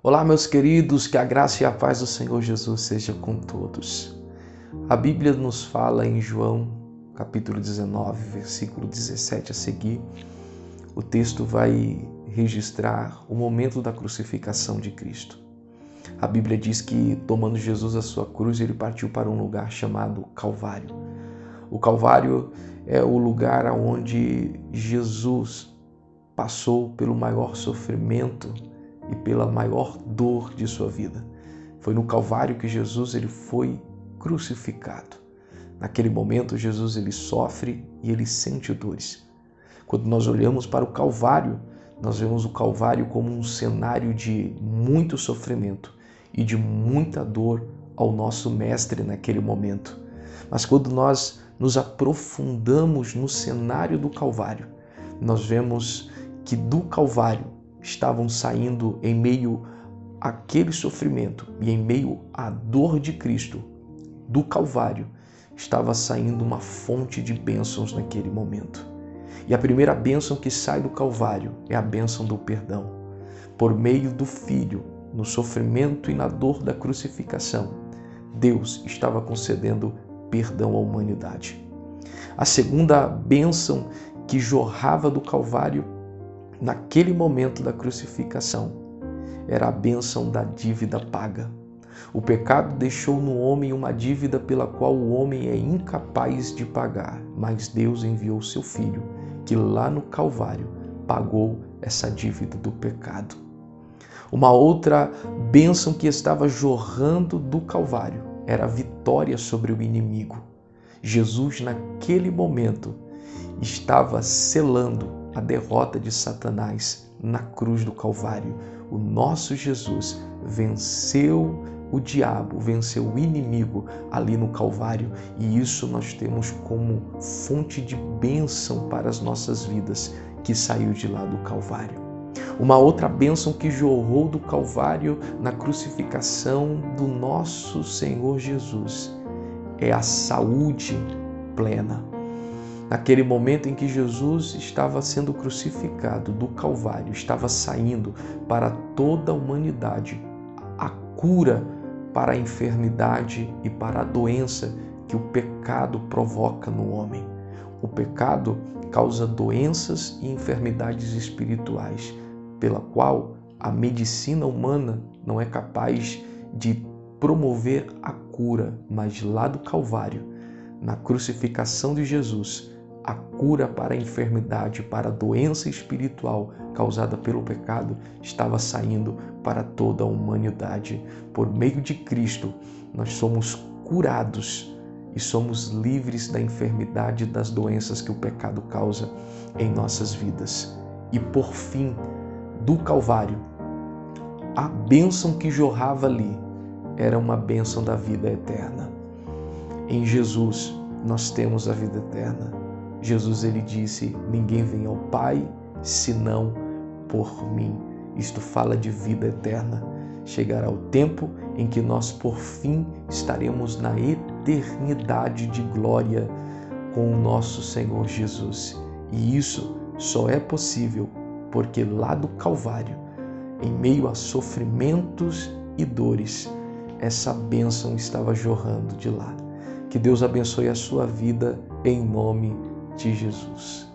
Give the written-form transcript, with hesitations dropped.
Olá, meus queridos, que a graça e a paz do Senhor Jesus seja com todos. A Bíblia nos fala em João, capítulo 19, versículo 17 a seguir. O texto vai registrar o momento da crucificação de Cristo. A Bíblia diz que, tomando Jesus a sua cruz, ele partiu para um lugar chamado Calvário. O Calvário é o lugar onde Jesus passou pelo maior sofrimento e pela maior dor de sua vida. Foi no Calvário que Jesus ele foi crucificado. Naquele momento, Jesus ele sofre e ele sente dores. Quando nós olhamos para o Calvário, nós vemos o Calvário como um cenário de muito sofrimento e de muita dor ao nosso Mestre naquele momento. Mas quando nós nos aprofundamos no cenário do Calvário, nós vemos que do Calvário estavam saindo, em meio àquele sofrimento e em meio à dor de Cristo, do Calvário, estava saindo uma fonte de bênçãos naquele momento. E a primeira bênção que sai do Calvário é a bênção do perdão. Por meio do Filho, no sofrimento e na dor da crucificação, Deus estava concedendo perdão à humanidade. A segunda bênção que jorrava do Calvário naquele momento da crucificação era a bênção da dívida paga. O pecado deixou no homem uma dívida pela qual o homem é incapaz de pagar, mas Deus enviou seu Filho, que lá no Calvário pagou essa dívida do pecado. Uma outra bênção que estava jorrando do Calvário era a vitória sobre o inimigo. Jesus, naquele momento, estava selando a derrota de Satanás na cruz do Calvário. O nosso Jesus venceu o diabo, venceu o inimigo ali no Calvário, e isso nós temos como fonte de bênção para as nossas vidas, que saiu de lá do Calvário. Uma outra bênção que jorrou do Calvário na crucificação do nosso Senhor Jesus é a saúde plena. Naquele momento em que Jesus estava sendo crucificado do Calvário, estava saindo para toda a humanidade a cura para a enfermidade e para a doença que o pecado provoca no homem. O pecado causa doenças e enfermidades espirituais, pela qual a medicina humana não é capaz de promover a cura, mas lá do Calvário, na crucificação de Jesus, a cura para a enfermidade, para a doença espiritual causada pelo pecado, estava saindo para toda a humanidade. Por meio de Cristo, nós somos curados e somos livres da enfermidade e das doenças que o pecado causa em nossas vidas. E por fim, do Calvário, a bênção que jorrava ali era uma bênção da vida eterna. Em Jesus, nós temos a vida eterna. Jesus ele disse: ninguém vem ao Pai senão por mim. Isto fala de vida eterna. Chegará o tempo em que nós por fim estaremos na eternidade de glória com o nosso Senhor Jesus. E isso só é possível porque lá do Calvário, em meio a sofrimentos e dores, essa bênção estava jorrando de lá. Que Deus abençoe a sua vida em nome de Jesus.